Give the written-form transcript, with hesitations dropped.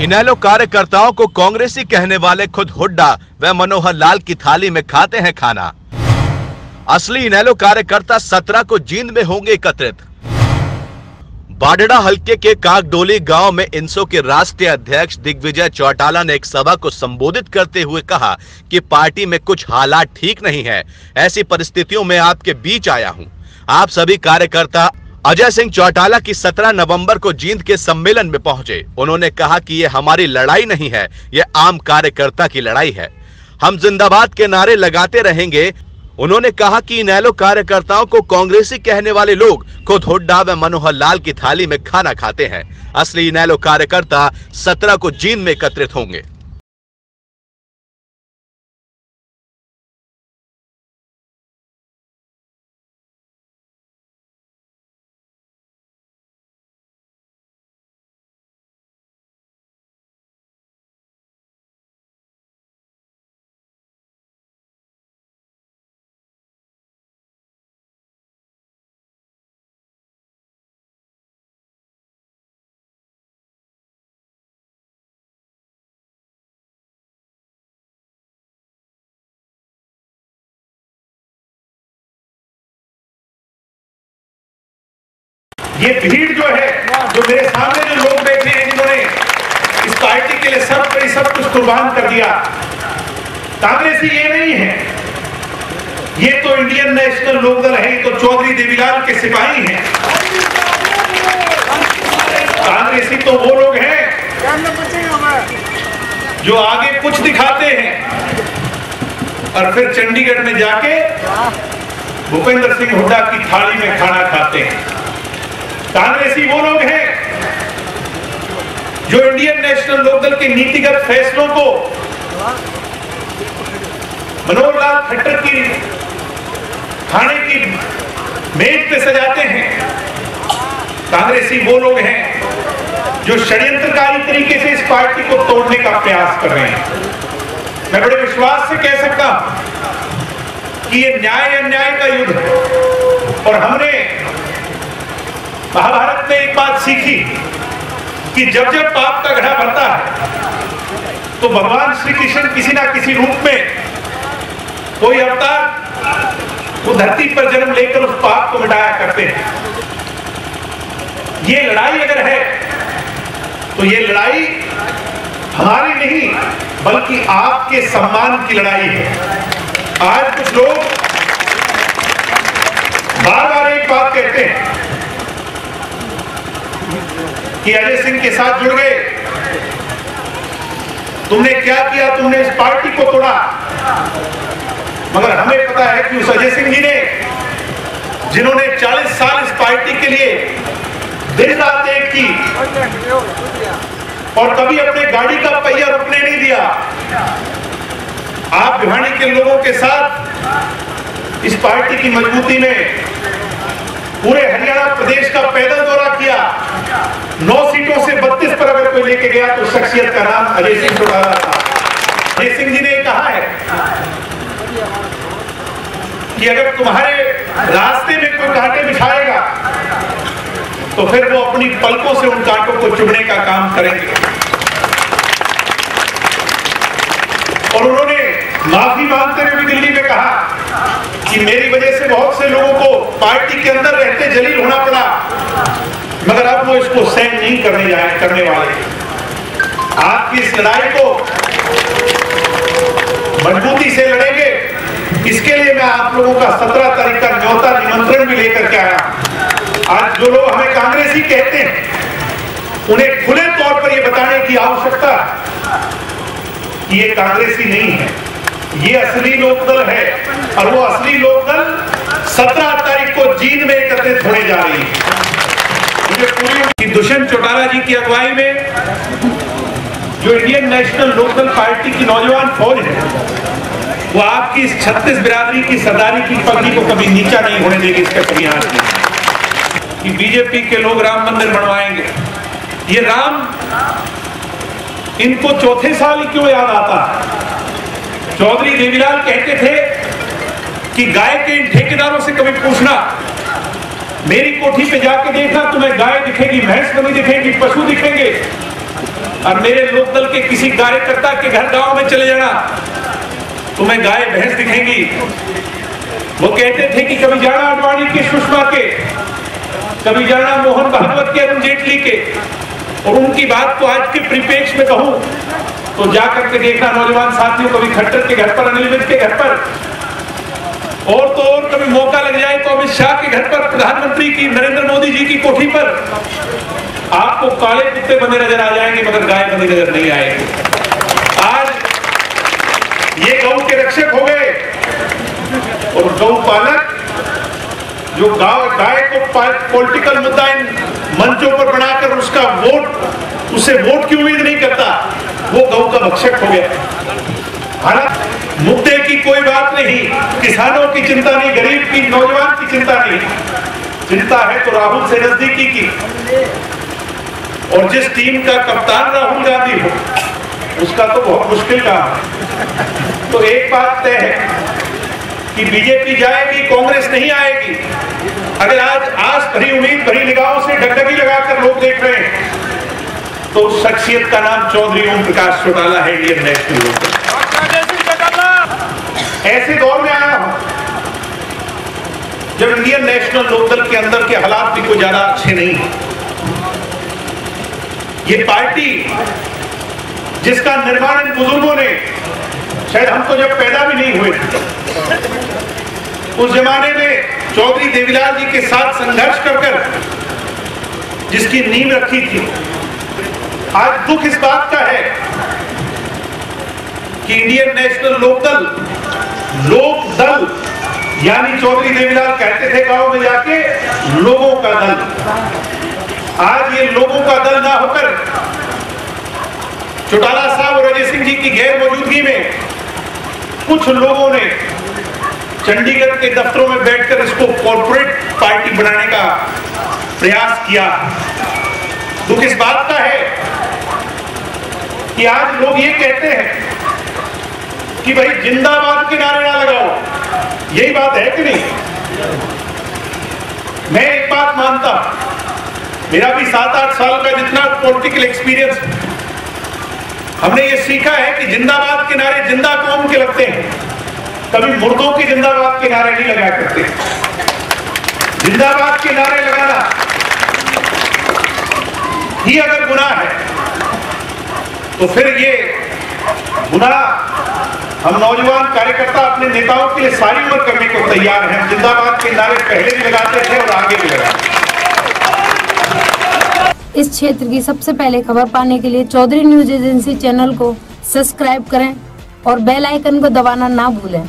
इनेलो कार्यकर्ताओं को कांग्रेसी कहने वाले खुद हुड्डा व मनोहर लाल की थाली में खाते हैं खाना। असली इनेलो कार्यकर्ता 17 को जींद में होंगे एकत्रित। बाडड़ा हल्के के काकडोली गांव में इनसो के राष्ट्रीय अध्यक्ष दिग्विजय चौटाला ने एक सभा को संबोधित करते हुए कहा कि पार्टी में कुछ हालात ठीक नहीं है। ऐसी परिस्थितियों में आपके बीच आया हूं। आप सभी कार्यकर्ता अजय सिंह चौटाला की 17 नवंबर को जींद के सम्मेलन में पहुंचे। उन्होंने कहा कि यह हमारी लड़ाई नहीं है, यह आम कार्यकर्ता की लड़ाई है। हम जिंदाबाद के नारे लगाते रहेंगे। उन्होंने कहा कि इनेलो कार्यकर्ताओं को कांग्रेसी कहने वाले लोग खुद हुड्डा व मनोहर लाल की थाली में खाना खाते हैं। असली इनेलो कार्यकर्ता 17 को जींद में एकत्रित होंगे। ये भीड़ जो है, जो मेरे सामने जो लोग बैठे हैं जिन्होंने इस पार्टी के लिए सब कुछ कुर्बान कर दिया, कांग्रेसी ये नहीं है। ये तो इंडियन नेशनल लोकदल है, ये तो चौधरी देवीलाल के सिपाही हैं। कांग्रेसी तो वो लोग हैं जो आगे कुछ दिखाते हैं और फिर चंडीगढ़ में जाके भूपेंद्र सिंह हुड्डा की थाली में खाना खाते हैं। कांग्रेसी वो लोग हैं जो इंडियन नेशनल लोकदल के नीतिगत फैसलों को मनोहर लाल खट्टर की खाने की मेज पे सजाते हैं। कांग्रेसी वो लोग हैं जो षड्यंत्रकारी तरीके से इस पार्टी को तोड़ने का प्रयास कर रहे हैं। मैं बड़े विश्वास से कह सकता हूं कि ये न्याय अन्याय का युद्ध है। और हमने महाभारत में एक बात सीखी कि जब जब पाप का घड़ा भरता है तो भगवान श्री कृष्ण किसी ना किसी रूप में कोई अवतार वो धरती पर जन्म लेकर उस पाप को मिटाया करते हैं। ये लड़ाई अगर है तो ये लड़ाई हमारी नहीं बल्कि आपके सम्मान की लड़ाई है। आज कुछ लोग बार बार एक बात कहते हैं कि अजय सिंह के साथ जुड़ गए, तुमने क्या किया, तुमने इस पार्टी को तोड़ा। मगर हमें पता है कि उस अजय सिंह जी ने, जिन्होंने 40 साल इस पार्टी के लिए दिन रात एक की और कभी अपने गाड़ी का पहिया रुकने नहीं दिया, आप भिवानी के लोगों के साथ इस पार्टी की मजबूती में पूरे हरियाणा प्रदेश का पैदल दौरा किया। 9 सीटों से 32 पर अगर कोई लेके गया तो शख्सियत का नाम अजय सिंह चौटाला था। अजय सिंह जी ने कहा है कि अगर तुम्हारे रास्ते में कोई कांटे बिछाएगा तो फिर वो अपनी पलकों से उन कांटों को चुभने का काम करेंगे। और उन्होंने माफी मांगते हुए भी दिल्ली में कहा कि मेरी वजह से बहुत से लोगों को पार्टी के अंदर रहते जलील होना पड़ा, मगर अब वो इसको सहन नहीं करने वाले। आपकी इस लड़ाई को मजबूती से लड़ेंगे। इसके लिए मैं आप लोगों का 17 तारीख का न्योता निमंत्रण भी लेकर के आया। आज जो लोग हमें कांग्रेसी कहते हैं उन्हें खुले तौर पर यह बताने की आवश्यकता कि ये कांग्रेसी नहीं है, ये असली लोकदल है। और वो असली लोकदल 17 तारीख को जींद में एकत्रित होने जा रही है। मुझे पूरी दुष्यंत चौटाला जी की अगुवाई में जो इंडियन नेशनल लोकदल पार्टी की नौजवान फौज है, वो आपकी इस 36 बिरादरी की सरदारी की पगड़ी को कभी नीचा नहीं होने देगी। इसके प्रयास में कि बीजेपी के लोग राम मंदिर बनवाएंगे, ये राम इनको चौथे साल ही क्यों याद आता है। चौधरी देवीलाल कहते थे कि गाय के इन ठेकेदारों से कभी पूछना, मेरी कोठी पे जाके देखना, तुम्हें गाय दिखेगी, भैंस कभी दिखेगी, पशु दिखेंगे, और मेरे लोकदल के किसी कार्यकर्ता के घर गांव में चले जाना, तुम्हें गाय भैंस दिखेंगी। वो कहते थे कि कभी जाना आडवाणी के, सुषमा के, कभी जाना मोहन भागवत के, अरुण जेटली के, और उनकी बात को आज के परिप्रेक्ष्य में कहूं तो जाकर के देखना नौजवान साथियों, कभी खट्टर के घर पर, अनिल विज के घर पर, और तो और कभी मौका लग जाए तो अमित शाह के घर पर, प्रधानमंत्री की, नरेंद्र मोदी जी की कोठी पर आपको काले कुत्ते बने नजर आ जाएंगे, मगर गाय बनी नजर नहीं आएगी। आज ये गौ के रक्षक हो गए, और गौ पालक जो गाय को पॉलिटिकल मुद्दा इन मंचों पर बनाकर उसका वोट, उससे वोट की उम्मीद नहीं करता, वो गौ का भक्षक हो गया। भारत मुद्दे की कोई बात नहीं, किसानों की चिंता नहीं, गरीब की, नौजवान की चिंता नहीं, चिंता है तो राहुल से नजदीकी की। और जिस टीम का कप्तान राहुल गांधी हो, उसका तो बहुत मुश्किल काम है। तो एक बात तय है कि बीजेपी जाएगी, कांग्रेस नहीं आएगी। अगर आज आस भरी, उम्मीद भरी निगाहों से डगडगी लगाकर लोग देख रहे हैं, तो उस शख्सियत का नाम चौधरी ओम प्रकाश चौटाला है, इंडियन नेशनल लोकदल। ऐसे दौर में आया हूं जब इंडियन नेशनल लोकदल के अंदर के हालात भी कोई ज्यादा अच्छे नहीं है। ये पार्टी जिसका निर्माण इन बुजुर्गों ने, शायद हम तो जब पैदा भी नहीं हुए, उस जमाने में चौधरी देवीलाल जी के साथ संघर्ष कर जिसकी नींव रखी थी। आज दुख इस बात का है कि इंडियन नेशनल लोकदल, लोक दल, यानी चौधरी देवीलाल कहते थे गांव में जाके, लोगों का दल, आज ये लोगों का दल ना होकर चौटाला साहब और अजय सिंह जी की गैर मौजूदगी में कुछ लोगों ने चंडीगढ़ के दफ्तरों में बैठकर इसको कॉर्पोरेट पार्टी बनाने का प्रयास किया। दुख इस बात का है कि आज लोग ये कहते हैं कि भाई जिंदाबाद के नारे ना लगाओ, यही बात है कि नहीं? मैं एक बात मानता, मेरा भी 7-8 साल का जितना पॉलिटिकल एक्सपीरियंस, हमने ये सीखा है कि जिंदाबाद के नारे जिंदा कौम के लगते हैं, कभी मुर्दों के जिंदाबाद के नारे नहीं लगा करते। जिंदाबाद के नारे लगाना ही अगर गुनाह है तो फिर ये गुनाह हम नौजवान कार्यकर्ता अपने नेताओं के लिए सारी उम्र करने को तैयार हैं। जिंदाबाद के नारे पहले भी लगाते थे और आगे भी लगाते। इस क्षेत्र की सबसे पहले खबर पाने के लिए चौधरी न्यूज एजेंसी चैनल को सब्सक्राइब करें और बेल आइकन को दबाना ना भूलें।